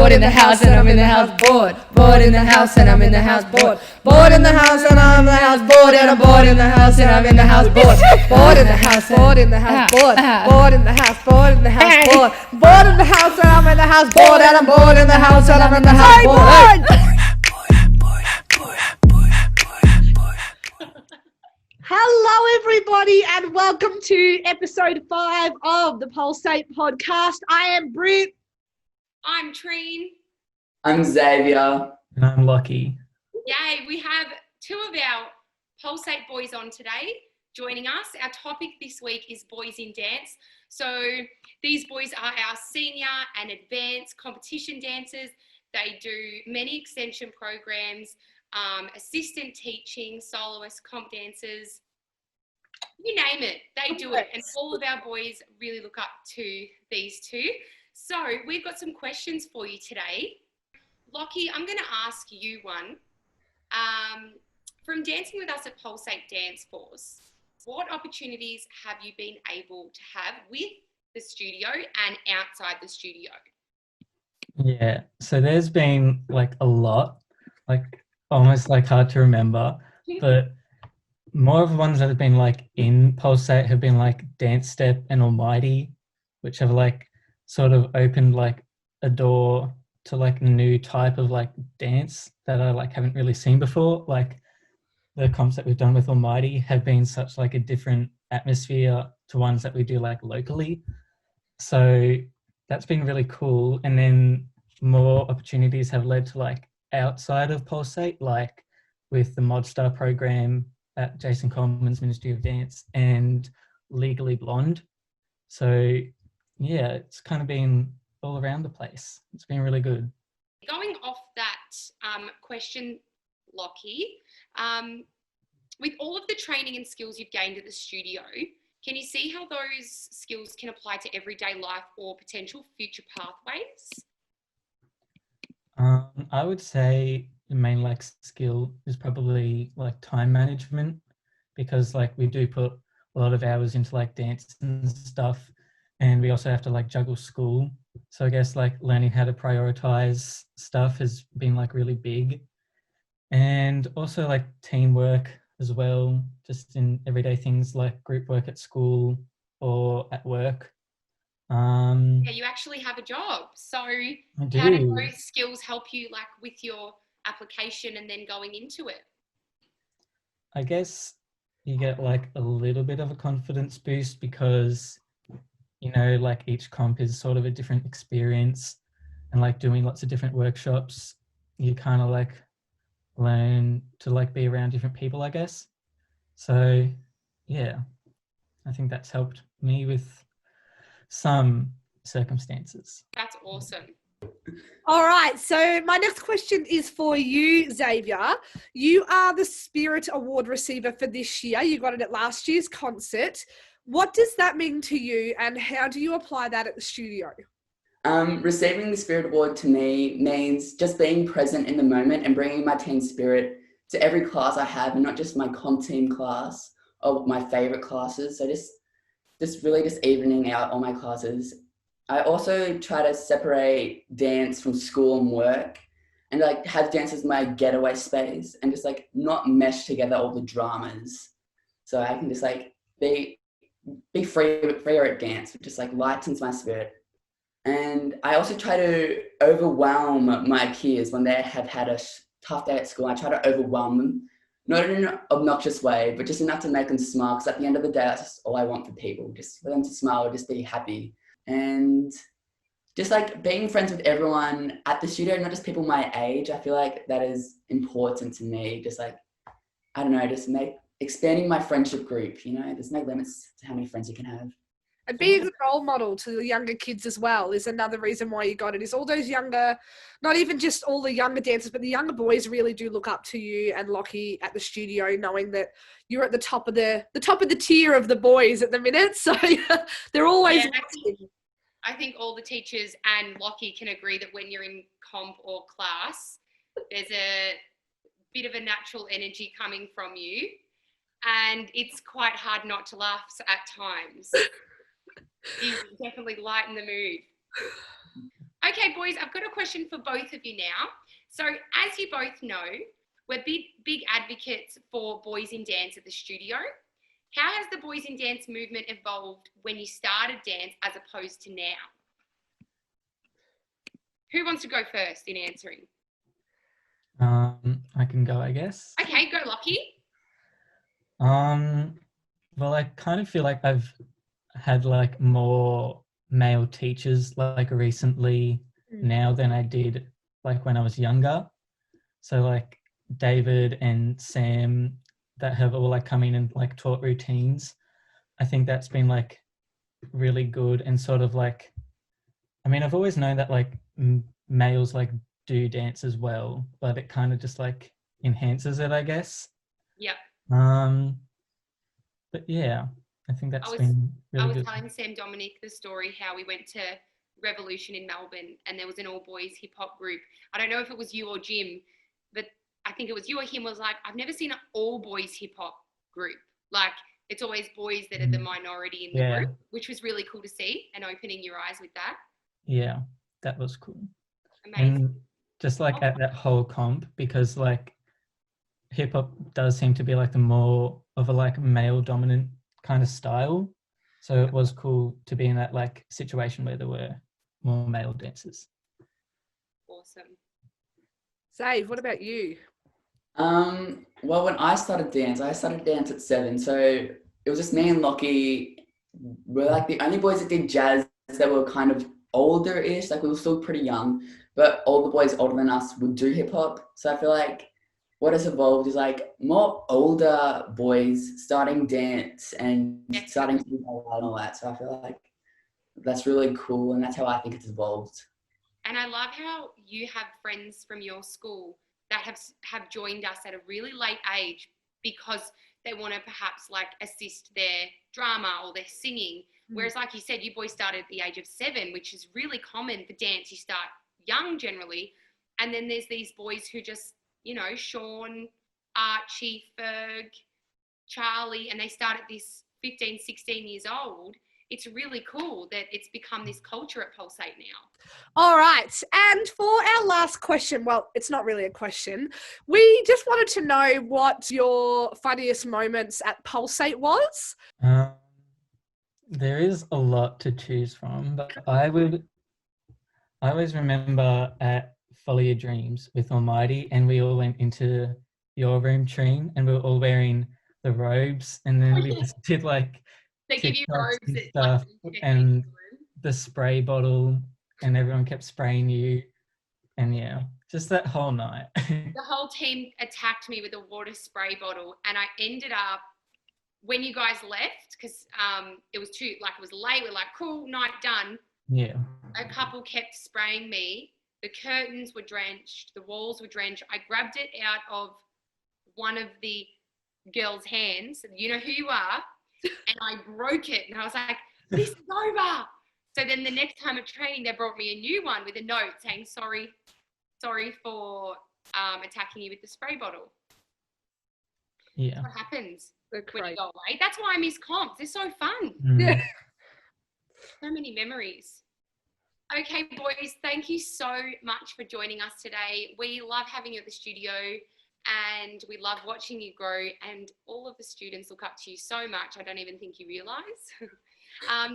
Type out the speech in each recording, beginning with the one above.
bored in the house and I'm in the house bored. Bored in the house and I'm in the house bored. Bored in the house and I'm in the house bored and I'm bored in the house and I'm in the house bored. Bored in the house, bored in the house bored. Bored in the house, bored in the house bored. Bored in the house and I'm in the house bored and I'm bored in the house and I'm in the house bored. Hello, everybody, and welcome to episode 5 of the Pulsate podcast. I am Britt. I'm Treen. I'm Xavier. And I'm Lachy. Yay, we have two of our Pulsate boys on today joining us. Our topic this week is boys in dance. So these boys are our senior and advanced competition dancers. They do many extension programs, assistant teaching, soloist, comp dancers, you name it, they do it. And all of our boys really look up to these two. So we've got some questions for you today. Lachy, I'm going to ask you one. From dancing with us at Pulsate Dance Force, what opportunities have you been able to have with the studio and outside the studio? Yeah, so there's been like a lot, like almost like hard to remember, but more of the ones that have been like in Pulsate have been like Dance Step and Almighty, which have like sort of opened like a door to like a new type of like dance that I like haven't really seen before. Like the comps that we've done with Almighty have been such like a different atmosphere to ones that we do like locally. So that's been really cool. And then more opportunities have led to like outside of Pulsate, like with the ModStar program at Jason Coleman's Ministry of Dance and Legally Blonde. So yeah, it's kind of been all around the place. It's been really good. Going off that question, Lachy, with all of the training and skills you've gained at the studio, can you see how those skills can apply to everyday life or potential future pathways? I would say the main like skill is probably like time management, because like we do put a lot of hours into like dance and stuff, and we also have to like juggle school. So I guess like learning how to prioritize stuff has been like really big, and also like teamwork as well, just in everyday things like group work at school or at work. Yeah, you actually have a job. So how do those skills help you like with your application and then going into it? I guess you get like a little bit of a confidence boost because, you know, like each comp is sort of a different experience, and like doing lots of different workshops, you kind of like learn to like be around different people, I guess. So yeah, I think that's helped me with some circumstances. That's awesome. All right, so my next question is for you, Xavier. You are the Spirit Award receiver for this year. You got it at last year's concert. What does that mean to you, and how do you apply that at the studio? Receiving the Spirit Award to me means just being present in the moment and bringing my team spirit to every class I have, and not just my comp team class or my favourite classes. So just really just evening out all my classes. I also try to separate dance from school and work, and like have dance as my getaway space and just like not mesh together all the dramas. So I can just like be freer at dance, which just like lightens my spirit. And I also try to overwhelm my peers when they have had a tough day at school. I try to overwhelm them, not in an obnoxious way, but just enough to make them smile. Because at the end of the day, that's just all I want for people, just for them to smile, just be happy. And just like being friends with everyone at the studio, not just people my age, I feel like that is important to me. Just like, I don't know, just expanding my friendship group, you know, there's no limits to how many friends you can have. And being a good role model to the younger kids as well is another reason why you got it. Is all those younger, not even just all the younger dancers, but the younger boys really do look up to you and Lachy at the studio, knowing that you're at the top of the tier of the boys at the minute. So they're always watching. I think all the teachers and Lachy can agree that when you're in comp or class, there's a bit of a natural energy coming from you, and it's quite hard not to laugh at times. You definitely lighten the mood. Okay, boys, I've got a question for both of you now. So as you both know, we're big advocates for boys in dance at the studio. How has the boys in dance movement evolved when you started dance as opposed to now? Who wants to go first in answering? I can go, I guess. Okay, go Lachy. Well, I kind of feel like I've had like more male teachers like recently now than I did like when I was younger. So like David and Sam that have all like come in and like taught routines. I think that's been like really good and sort of like, I mean, I've always known that like males like do dance as well, but it kind of just like enhances it, I guess. Yep. But yeah, I think that's I been really was good. telling Sam Dominic the story how we went to Revolution in Melbourne and there was an all boys hip hop group. I don't know if it was you or Jim, but I think it was you or him was like, I've never seen an all boys hip hop group. Like it's always boys that are the minority in the group, which was really cool to see and opening your eyes with that. Yeah, that was cool. Amazing. And just like at that whole comp, because like hip hop does seem to be like the more of a like male dominant kind of style. So it was cool to be in that like situation where there were more male dancers. Awesome. Zave, what about you? Well, when I started dance at 7. So it was just me and Lockie. We're like the only boys that did jazz that were kind of older-ish. Like we were still pretty young, but all the boys older than us would do hip hop. So I feel like what has evolved is like more older boys starting dance and starting to do ballet and all that. So I feel like that's really cool, and that's how I think it's evolved. And I love how you have friends from your school that have joined us at a really late age because they want to perhaps like assist their drama or their singing. Whereas like you said, you boys started at the age of 7, which is really common for dance. You start young generally. And then there's these boys who just, you know, Sean, Archie, Ferg, Charlie, and they start at this 15, 16 years old. It's really cool that it's become this culture at Pulsate now. All right. And for our last question, well, it's not really a question. We just wanted to know what your funniest moments at Pulsate was. There is a lot to choose from, but I always remember at Follow Your Dreams with Almighty, and we all went into your room, Treen, and we were all wearing the robes, and then we just did like they give you robes and that, stuff, like, and the spray bottle, and everyone kept spraying you, and yeah, just that whole night. The whole team attacked me with a water spray bottle, and I ended up, when you guys left, because it was late, we're like, cool, night done. Yeah. A couple kept spraying me. The curtains were drenched, the walls were drenched. I grabbed it out of one of the girls' hands, you know who you are, and I broke it, and I was like, this is over. So then the next time at training, they brought me a new one with a note saying, sorry for attacking you with the spray bottle. Yeah. What happens when you go away? That's why I miss comps. They're so fun. Yeah. So many memories. Okay, boys, thank you so much for joining us today. We love having you at the studio and we love watching you grow, and all of the students look up to you so much. I don't even think you realise.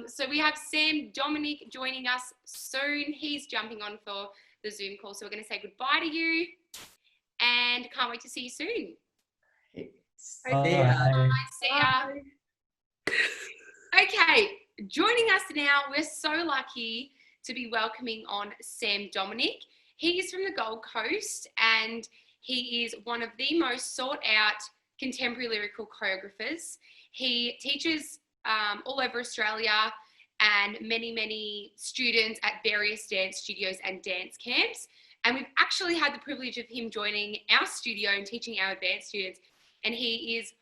So we have Sam Dominic joining us soon. He's jumping on for the Zoom call. So we're going to say goodbye to you and can't wait to see you soon. Bye. See ya. Okay, joining us now, we're so lucky to be welcoming on Sam Dominic. He is from the Gold Coast and he is one of the most sought out contemporary lyrical choreographers. He teaches all over Australia and many students at various dance studios and dance camps. And we've actually had the privilege of him joining our studio and teaching our advanced students. And he is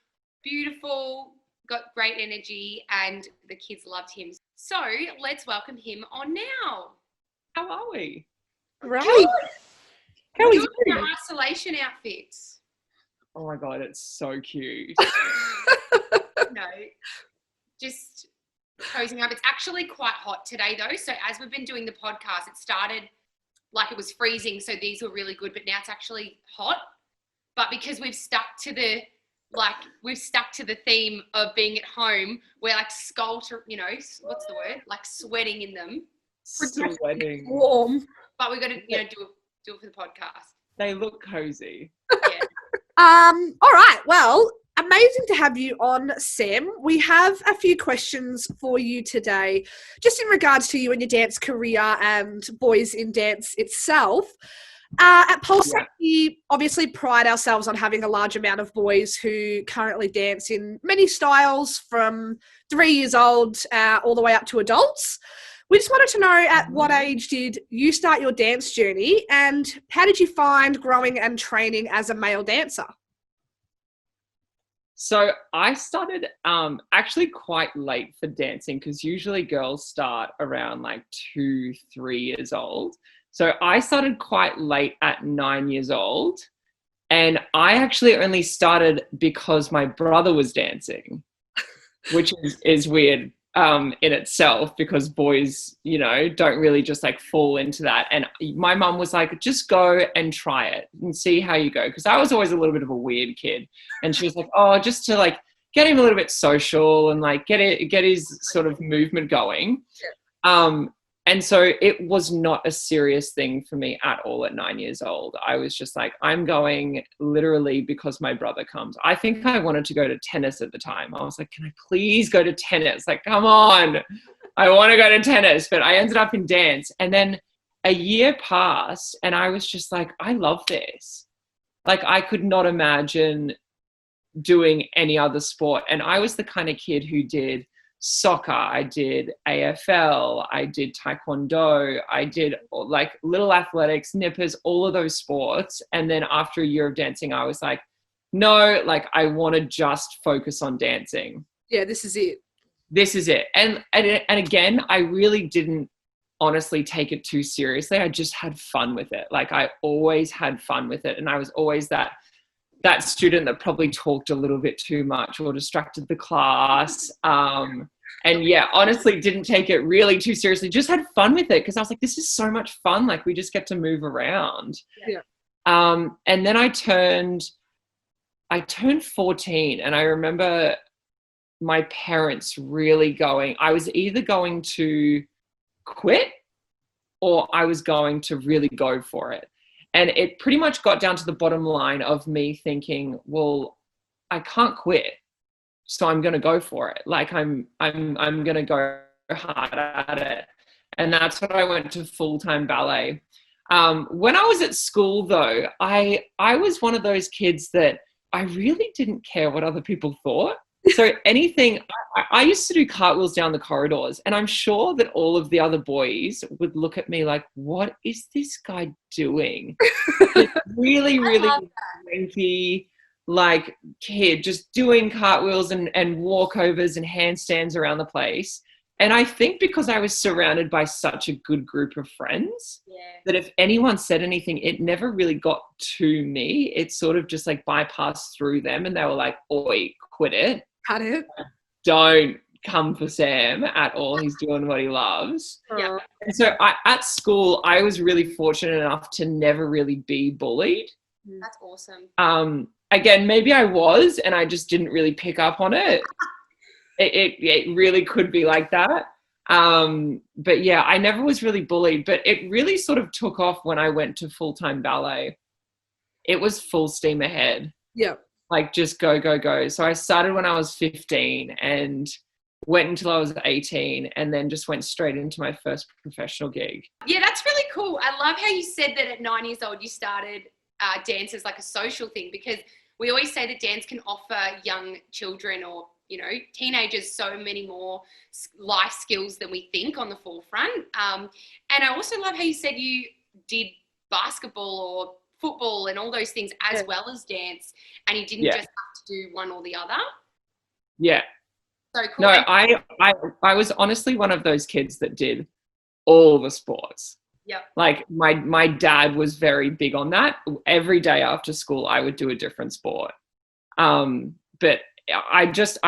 beautiful, got great energy, and the kids loved him. So let's welcome him on now. How are we? Great. How are you doing? Our isolation outfits. Oh my God, it's so cute. No, just cozying up. It's actually quite hot today though. So as we've been doing the podcast, it started like it was freezing, so these were really good, but now it's actually hot. But because we've stuck to the theme of being at home, we're like what's the word? Like sweating in them. Sweating. Warm. But we've got to, do it for the podcast. They look cozy. Yeah. All right. Well, amazing to have you on, Sam. We have a few questions for you today, just in regards to you and your dance career and boys in dance itself. At Pulsate, we obviously pride ourselves on having a large amount of boys who currently dance in many styles, from 3 years old all the way up to adults. We just wanted to know, at what age did you start your dance journey, and how did you find growing and training as a male dancer? So I started actually quite late for dancing, because usually girls start around like 2, 3 years old. So I started quite late at 9 years old, and I actually only started because my brother was dancing, which is weird in itself, because boys, don't really just like fall into that. And my mum was like, just go and try it and see how you go. Because I was always a little bit of a weird kid. And she was like, oh, just to like get him a little bit social and like get his sort of movement going. And so it was not a serious thing for me at all at 9 years old. I was just like, I'm going literally because my brother comes. I think I wanted to go to tennis at the time. I was like, can I please go to tennis? Like, come on, I want to go to tennis. But I ended up in dance. And then a year passed and I was just like, I love this. Like, I could not imagine doing any other sport. And I was the kind of kid who did soccer, I did AFL, I did taekwondo, I did like little athletics, nippers, all of those sports. And then after a year of dancing, I was like, no, like I want to just focus on dancing. Yeah, this is it. This is it. And again, I really didn't honestly take it too seriously. I just had fun with it. Like I always had fun with it. And I was always that student that probably talked a little bit too much or distracted the class. And yeah, honestly didn't take it really too seriously, just had fun with it, because I was like, this is so much fun. Like we just get to move around. Yeah. And then I turned 14, and I remember my parents really going, I was either going to quit or I was going to really go for it. And it pretty much got down to the bottom line of me thinking, well, I can't quit, so I'm going to go for it. Like I'm going to go hard at it. And that's when I went to full-time ballet. When I was at school, though, I was one of those kids that I really didn't care what other people thought. So anything, I used to do cartwheels down the corridors, and I'm sure that all of the other boys would look at me like, what is this guy doing? Really, really cranky, like kid, just doing cartwheels and walkovers and handstands around the place. And I think because I was surrounded by such a good group of friends, that if anyone said anything, it never really got to me. It sort of just like bypassed through them, and they were like, oi, quit it. Cut it. Don't come for Sam at all. He's doing what he loves. Yeah. And so at school, I was really fortunate enough to never really be bullied. That's awesome. Again, maybe I was, and I just didn't really pick up on it. It really could be like that. But yeah, I never was really bullied, but it really sort of took off when I went to full-time ballet. It was full steam ahead. Yeah. Like just go, go, go. So I started when I was 15 and went until I was 18, and then just went straight into my first professional gig. Yeah, that's really cool. I love how you said that at 9 years old you started dance as like a social thing, because we always say that dance can offer young children or teenagers so many more life skills than we think on the forefront. And I also love how you said you did basketball or football and all those things as well as dance, and you didn't just have to do one or the other. Yeah. So cool. No, I was honestly one of those kids that did all the sports. Yep. Like my dad was very big on that. Every day after school, I would do a different sport. But I just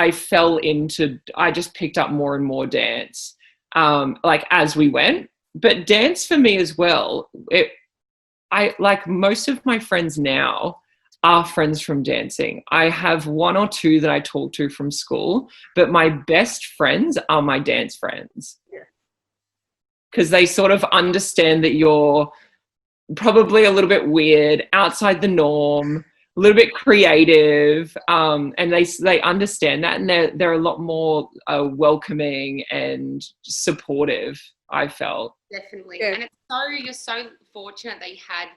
picked up more and more dance, like as we went. but dance for me as well, I like most of my friends now are friends from dancing. I have one or two that I talk to from school, but my best friends are my dance friends. Because they sort of understand that you're probably a little bit weird, outside the norm, a little bit creative, and they understand that, and they're a lot more welcoming and supportive, I felt. Definitely. Yeah. And you're so fortunate that you had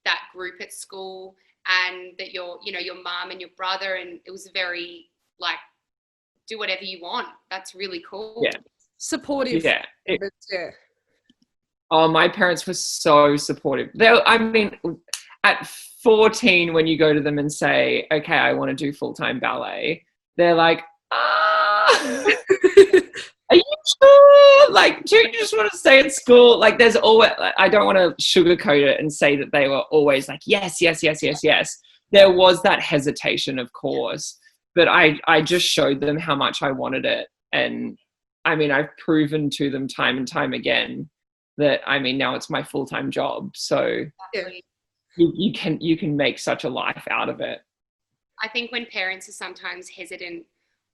that group at school, and that your mum and your brother, and it was very like, do whatever you want. That's really cool. Yeah. Supportive. Yeah. Yeah. Oh, my parents were so supportive. I mean, at 14, when you go to them and say, okay, I want to do full-time ballet, they're like, are you sure? Like, do you just want to stay at school? Like, there's always, I don't want to sugarcoat it and say that they were always like, yes. There was that hesitation, of course, but I just showed them how much I wanted it. And I mean, I've proven to them time and time again that, I mean, now it's my full-time job. So you can make such a life out of it. I think when parents are sometimes hesitant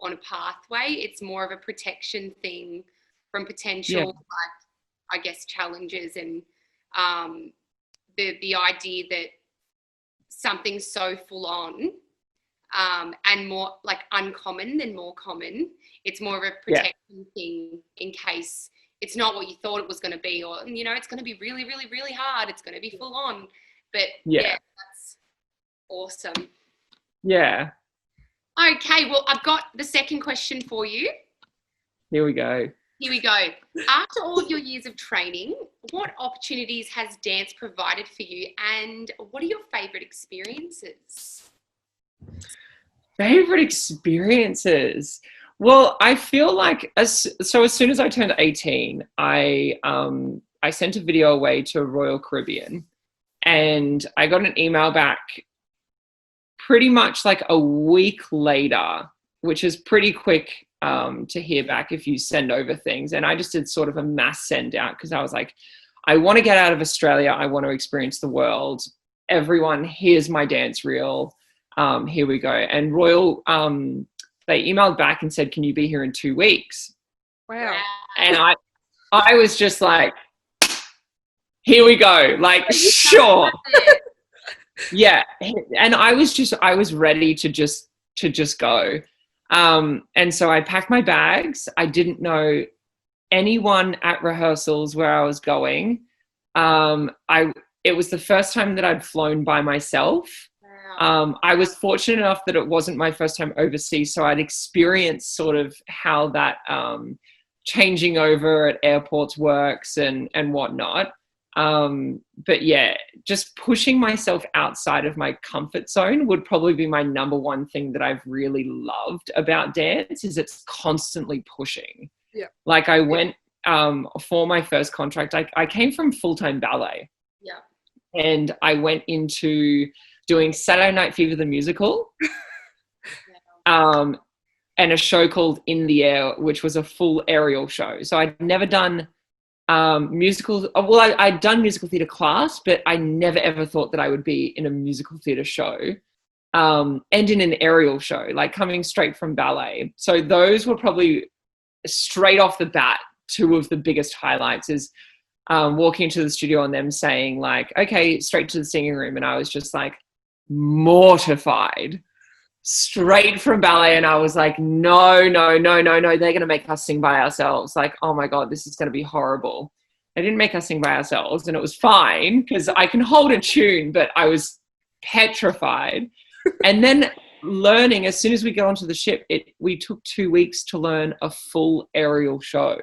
on a pathway, it's more of a protection thing from potential, like, I guess, challenges, and the idea that something's so full on and more like uncommon than more common. It's more of a protection thing in case it's not what you thought it was going to be, or, it's going to be really, really, really hard. It's going to be full on. But that's awesome. Yeah. Okay, well, I've got the second question for you. Here we go. After all of your years of training, what opportunities has dance provided for you, and what are your favourite experiences? Favorite experiences? Well, I feel like as soon as I turned 18, I sent a video away to Royal Caribbean, and I got an email back pretty much like a week later, which is pretty quick to hear back if you send over things. And I just did sort of a mass send out because I was like, I want to get out of Australia. I want to experience the world. Everyone, here's my dance reel. Here we go. And Royal, they emailed back and said, can you be here in 2 weeks? Wow. And I was just like, here we go. Like, sure. Yeah. And I was ready to just go. And so I packed my bags. I didn't know anyone at rehearsals where I was going. It was the first time that I'd flown by myself. Wow. I was fortunate enough that it wasn't my first time overseas, so I'd experienced sort of how that changing over at airports works and whatnot. But yeah, just pushing myself outside of my comfort zone would probably be my number one thing that I've really loved about dance, is it's constantly pushing. Yeah. Like I went for my first contract, I came from full-time ballet. Yeah. And I went into doing Saturday Night Fever the musical, and a show called In the Air, which was a full aerial show. So I'd never done musical. Well, I'd done musical theatre class, but I never ever thought that I would be in a musical theatre show, and in an aerial show, like coming straight from ballet. So those were probably straight off the bat two of the biggest highlights. Is walking into the studio and them saying like, okay, straight to the singing room. And I was just like mortified, straight from ballet. And I was like, no, they're going to make us sing by ourselves. Like, oh my God, this is going to be horrible. They didn't make us sing by ourselves, and it was fine because I can hold a tune, but I was petrified. And then learning, as soon as we got onto the ship, we took 2 weeks to learn a full aerial show.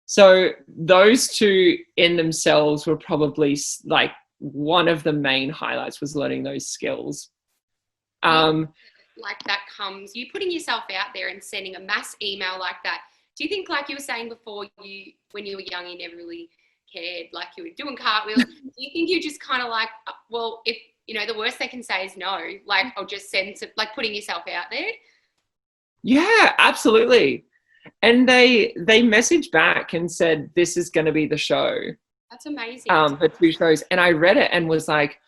So those two in themselves were probably like one of the main highlights, was learning those skills. Like that comes, you putting yourself out there and sending a mass email like that. Do you think, like you were saying before, when you were young, you never really cared, like you were doing cartwheels. Do you think you just kind of like, well, if, the worst they can say is no, like I'll just send some, like putting yourself out there? Yeah, absolutely. And they messaged back and said, this is going to be the show. That's amazing. For 2 shows. And I read it and was like,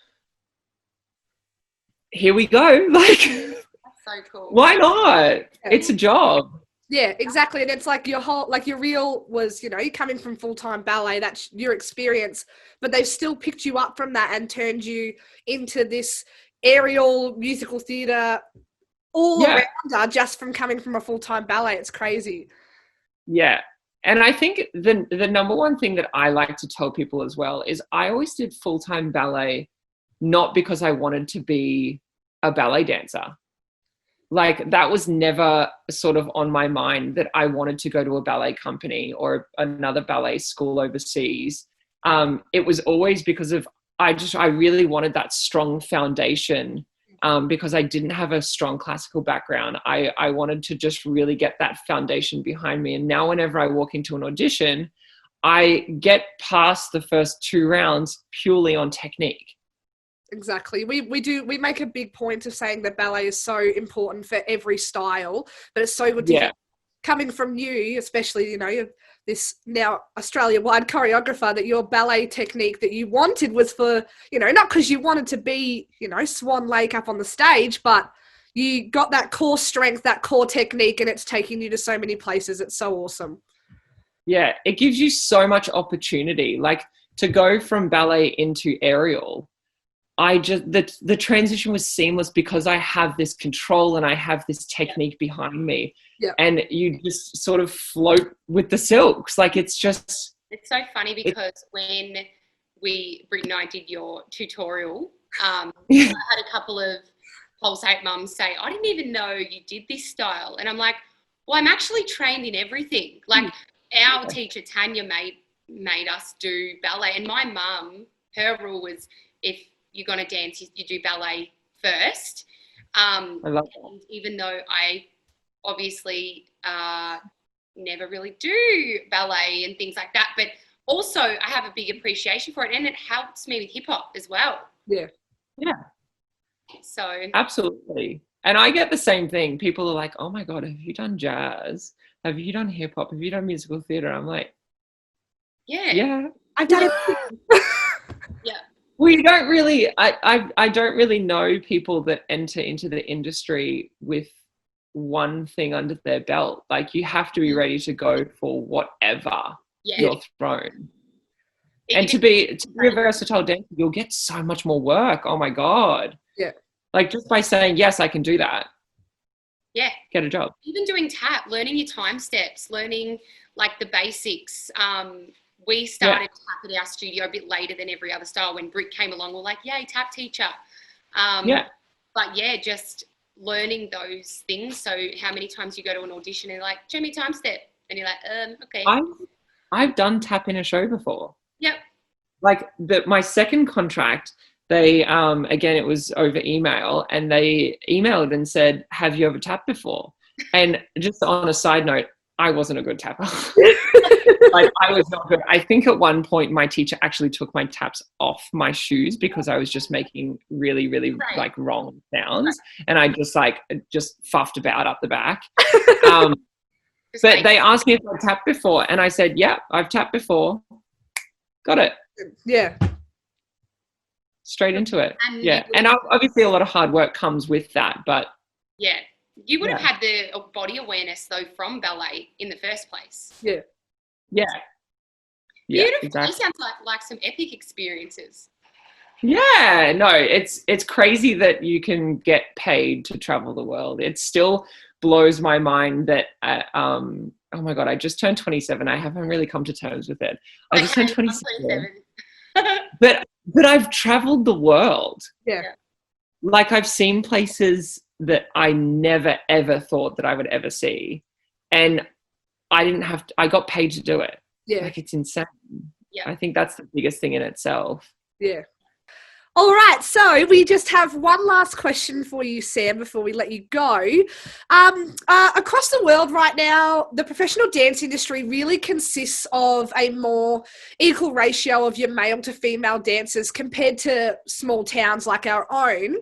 here we go. Like, That's so cool. why not? It's a job. Yeah, exactly. And it's like your reel was, you know, you're coming from full-time ballet, that's your experience, but they've still picked you up from that and turned you into this aerial musical theatre all-rounder just from coming from a full-time ballet. It's crazy. Yeah. And I think the number one thing that I like to tell people as well is I always did full-time ballet, not because I wanted to be a ballet dancer. Like, that was never sort of on my mind that I wanted to go to a ballet company or another ballet school overseas. It was always because of, I really wanted that strong foundation, because I didn't have a strong classical background. I wanted to just really get that foundation behind me. And now whenever I walk into an audition, I get past the first 2 rounds purely on technique. Exactly. We make a big point of saying that ballet is so important for every style, but it's so good to hear coming from you, especially, you know, you're this now Australia-wide choreographer, that your ballet technique that you wanted was for, you know, not because you wanted to be, you know, Swan Lake up on the stage, but you got that core strength, that core technique, and it's taking you to so many places. It's so awesome. Yeah, it gives you so much opportunity. Like, to go from ballet into aerial, the transition was seamless because I have this control and I have this technique behind me. Yeah. And you just sort of float with the silks. Like, it's so funny because when Britt and I did your tutorial, I had a couple of Pulsate mums say, I didn't even know you did this style. And I'm like, well, I'm actually trained in everything. Like, our teacher Tanya made us do ballet, and my mum, her rule was, if you're going to dance, you do ballet first. I love that. And even though I obviously never really do ballet and things like that, but also I have a big appreciation for it, and it helps me with hip hop as well. Yeah. So absolutely. And I get the same thing. People are like, oh my God, have you done jazz? Have you done hip hop? Have you done musical theatre? I'm like, yeah, I've done it. Yeah. We don't really, I don't really know people that enter into the industry with one thing under their belt. Like, you have to be ready to go for whatever you're thrown. And to be a versatile dancer, you'll get so much more work. Oh my God. Yeah. Like, just by saying, yes, I can do that. Yeah. Get a job. Even doing tap, learning your time steps, learning like the basics. We started tap at our studio a bit later than every other style. When Britt came along, we're like, yay, tap teacher. But yeah, just learning those things. So how many times you go to an audition and like, show me time step. And you're like, okay. I've done tap in a show before. Yep. Like, my second contract, they, again, it was over email, and they emailed and said, have you ever tapped before? And just on a side note, I wasn't a good tapper. Like, I was not good. I think at one point my teacher actually took my taps off my shoes because I was just making really, really like wrong sounds. And I just fuffed about up the back. But they asked me if I'd tapped before, and I said, yeah, I've tapped before. Got it. Yeah. Straight into it. And obviously a lot of hard work comes with that, but yeah. You would have had the body awareness though from ballet in the first place. Yeah. Beautiful. Exactly. These sounds like some epic experiences. Yeah, no, it's crazy that you can get paid to travel the world. It still blows my mind that oh my God, I just turned 27. I haven't really come to terms with it. I just turned 27. But I've traveled the world. Yeah. Like, I've seen places that I never ever thought that I would ever see, and I got paid to do it. Yeah. Like, it's insane. Yeah. I think that's the biggest thing in itself. Yeah. All right, so we just have one last question for you, Sam, before we let you go. Across the world right now, the professional dance industry really consists of a more equal ratio of your male to female dancers compared to small towns like our own.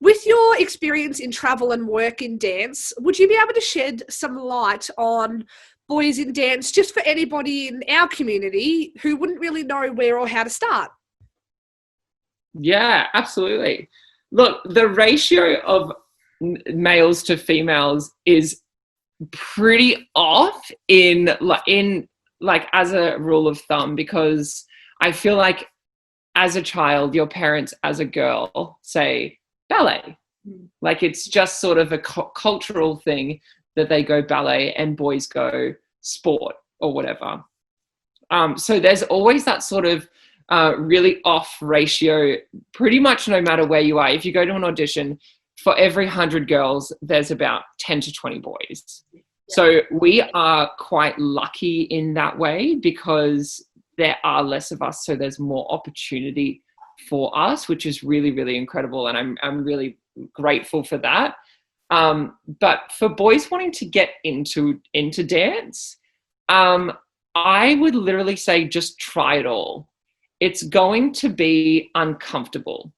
With your experience in travel and work in dance, would you be able to shed some light on boys in dance, just for anybody in our community who wouldn't really know where or how to start? Yeah, absolutely. Look, the ratio of males to females is pretty off in like as a rule of thumb, because I feel like as a child, your parents as a girl say ballet. Like it's just sort of a cultural thing that they go ballet and boys go sport or whatever. So there's always that sort of really off ratio, pretty much no matter where you are. If you go to an audition, for every 100 girls, there's about 10 to 20 boys. Yeah. So we are quite lucky in that way because there are less of us, so there's more opportunity for us, which is really, really incredible, and I'm really grateful for that. But for boys wanting to get into dance, I would literally say just try it all. It's going to be uncomfortable.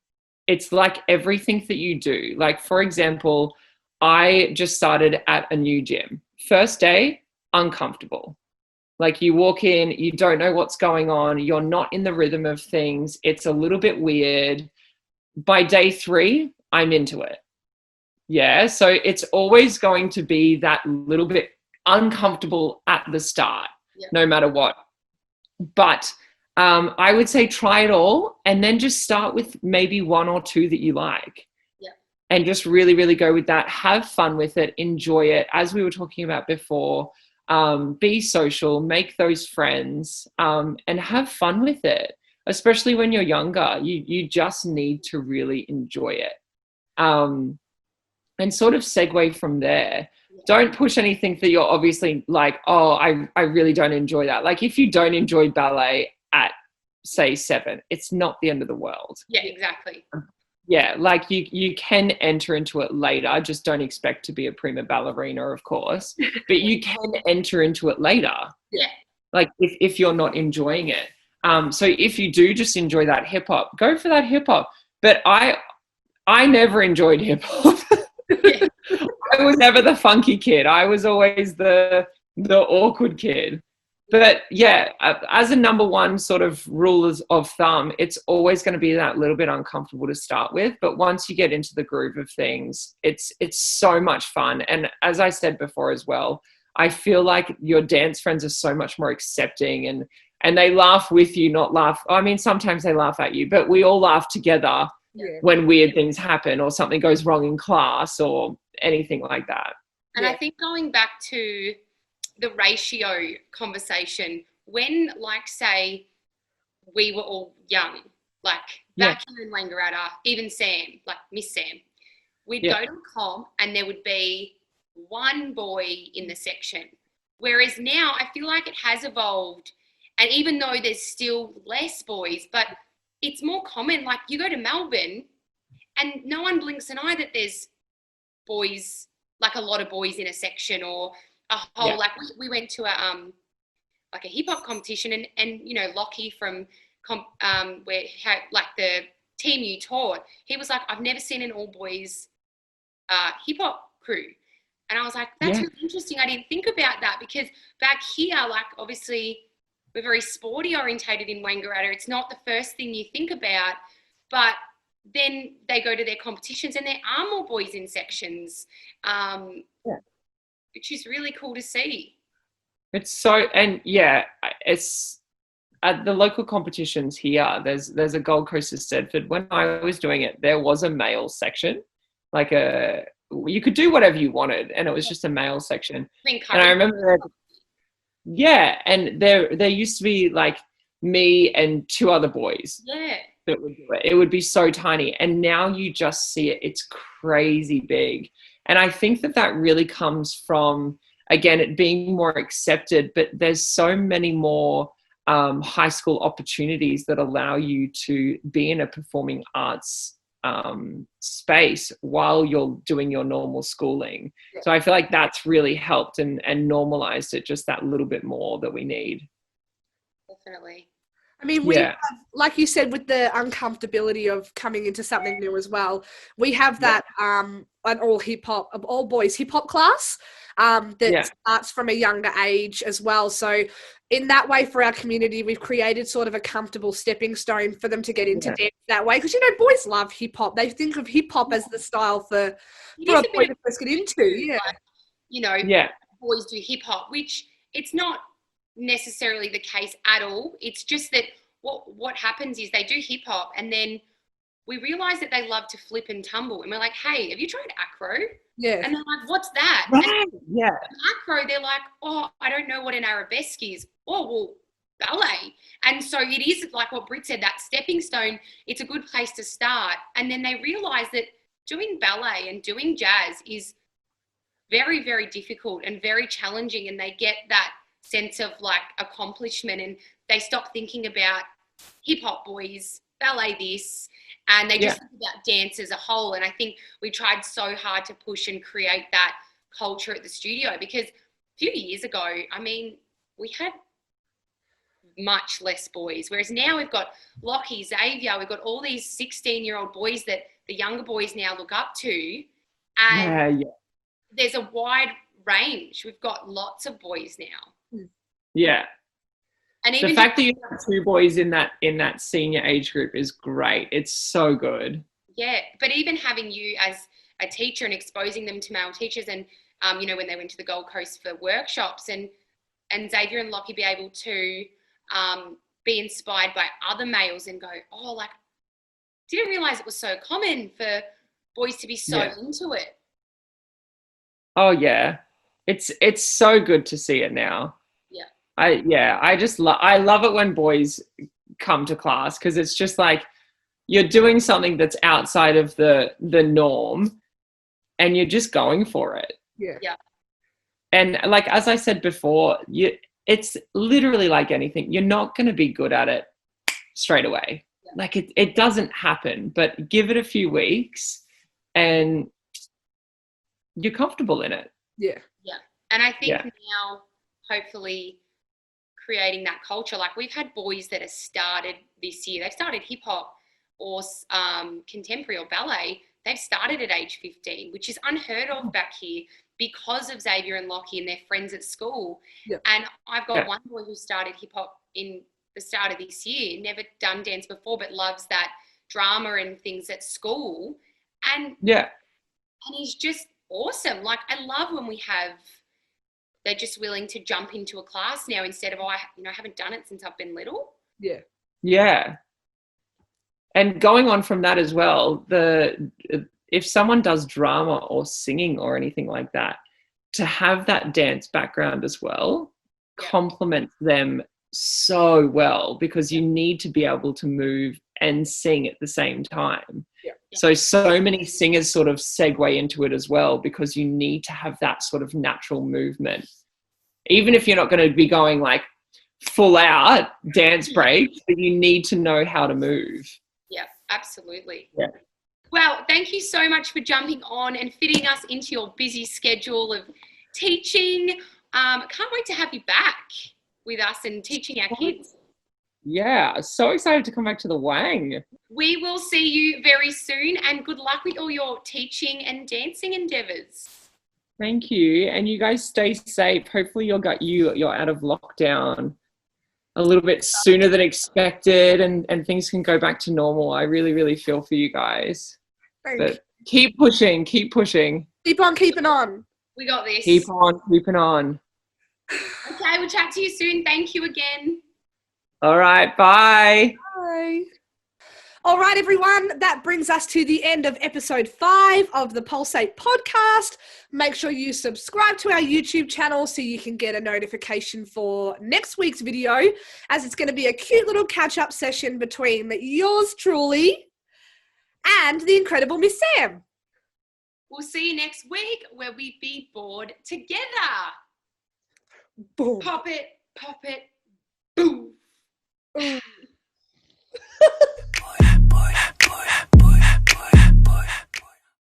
It's like everything that you do. Like, for example, I just started at a new gym. First day, uncomfortable. Like you walk in, you don't know what's going on. You're not in the rhythm of things. It's a little bit weird. By day 3, I'm into it. Yeah. So it's always going to be that little bit uncomfortable at the start, no matter what. But I would say try it all and then just start with maybe 1 or 2 that you like. Yeah. And just really, really go with that. Have fun with it. Enjoy it. As we were talking about before, be social, make those friends, and have fun with it. Especially when you're younger, you just need to really enjoy it. And sort of segue from there. Don't push anything that you're obviously like, oh, I really don't enjoy that. Like if you don't enjoy ballet at say 7, it's not the end of the world. Yeah, exactly. Yeah, like you can enter into it later. Just don't expect to be a prima ballerina, of course, but you can enter into it later. Yeah. Like if you're not enjoying it. So if you do just enjoy that hip hop, go for that hip hop. But I never enjoyed hip hop. Yeah. I was never the funky kid. I was always the awkward kid. But yeah, as a number one sort of rule of thumb, it's always going to be that little bit uncomfortable to start with. But once you get into the groove of things, it's so much fun. And as I said before as well, I feel like your dance friends are so much more accepting and they laugh with you, not laugh. I mean, sometimes they laugh at you, but we all laugh together when weird things happen or something goes wrong in class or anything like that. And I think going back to the ratio conversation, when like say we were all young, like back here in Wangaratta, even Sam, like Miss Sam, we'd go to a comp and there would be 1 boy in the section. Whereas now I feel like it has evolved, and even though there's still less boys, but it's more common. Like you go to Melbourne and no one blinks an eye that there's boys, like a lot of boys in a section, or a whole like we went to a like a hip hop competition and you know Lachy from where like the team you taught, he was like, I've never seen an all boys hip hop crew, and I was like, that's really interesting. I didn't think about that because back here, like obviously we're very sporty orientated in Wangaratta. It's not the first thing you think about, but then they go to their competitions and there are more boys in sections. Which is really cool to see. It's so, and it's at the local competitions here. There's a Gold Coast of Stedford. When I was doing it, there was a male section, like you could do whatever you wanted, and it was just a male section. And I remember and there used to be like me and 2 other boys. Yeah. That would do it. It would be so tiny, and now you just see it. It's crazy big. And I think that really comes from, again, it being more accepted, but there's so many more high school opportunities that allow you to be in a performing arts space while you're doing your normal schooling. Yeah. So I feel like that's really helped and normalized it just that little bit more that we need. Definitely. I mean, we have, like you said, with the uncomfortability of coming into something new as well, we have that, an all boys hip hop class that starts from a younger age as well. So in that way, for our community, we've created sort of a comfortable stepping stone for them to get into dance that way. Because, boys love hip hop. They think of hip hop as the style for a boy to first get into. Boys do hip hop, which it's not necessarily the case at all. It's just that what happens is they do hip hop and then we realize that they love to flip and tumble. And we're like, hey, have you tried acro? Yeah. And they're like, what's that? Right. And acro, they're like, oh, I don't know what an arabesque is. Oh, well, ballet. And so it is like what Britt said, that stepping stone, it's a good place to start. And then they realize that doing ballet and doing jazz is very, very difficult and very challenging. And they get that sense of like accomplishment and they stop thinking about hip hop boys, ballet this, and they just think about dance as a whole. And I think we tried so hard to push and create that culture at the studio because a few years ago, I mean, we had much less boys, whereas now we've got Lachy, Xavier, we've got all these 16-year-old boys that the younger boys now look up to. And there's a wide range. We've got lots of boys now. Yeah. And even the fact that you have two boys in that senior age group is great. It's so good. Yeah, but even having you as a teacher and exposing them to male teachers and, when they went to the Gold Coast for workshops and Xavier and Lachy be able to be inspired by other males and go, oh, like, didn't realise it was so common for boys to be so into it. Oh, yeah. It's so good to see it now. I love it when boys come to class because it's just like you're doing something that's outside of the norm and you're just going for it. Yeah. And like, as I said before, it's literally like anything. You're not going to be good at it straight away. Yeah. Like it doesn't happen, but give it a few weeks and you're comfortable in it. Yeah. Yeah. And I think now, hopefully, creating that culture, like we've had boys that have started this year, they've started hip hop or contemporary or ballet, they've started at age 15, which is unheard of back here because of Xavier and Lachy and their friends at school. Yep. And I've got one boy who started hip hop in the start of this year, never done dance before, but loves that drama and things at school. And he's just awesome. Like I love when we have, they're just willing to jump into a class now instead of, I haven't done it since I've been little. Yeah. Yeah. And going on from that as well, if someone does drama or singing or anything like that, to have that dance background as well complements them so well because you need to be able to move and sing at the same time. Yeah. So many singers sort of segue into it as well because you need to have that sort of natural movement. Even if you're not going to be going like full out dance breaks, but you need to know how to move. Yeah, absolutely. Yeah. Well, thank you so much for jumping on and fitting us into your busy schedule of teaching. Can't wait to have you back with us and teaching our kids. Yeah, so excited to come back to the Wang. We will see you very soon and good luck with all your teaching and dancing endeavours. Thank you. And you guys stay safe. Hopefully you're out of lockdown a little bit sooner than expected and things can go back to normal. I really, really feel for you guys. But keep pushing. Keep on keeping on. We got this. Keep on keeping on. Okay, we'll chat to you soon. Thank you again. All right, bye. Bye. All right, everyone, that brings us to the end of episode 5 of the Pulsate podcast. Make sure you subscribe to our YouTube channel so you can get a notification for next week's video, as it's going to be a cute little catch-up session between yours truly and the incredible Miss Sam. We'll see you next week where we be bored together. Boom. Pop it, boom.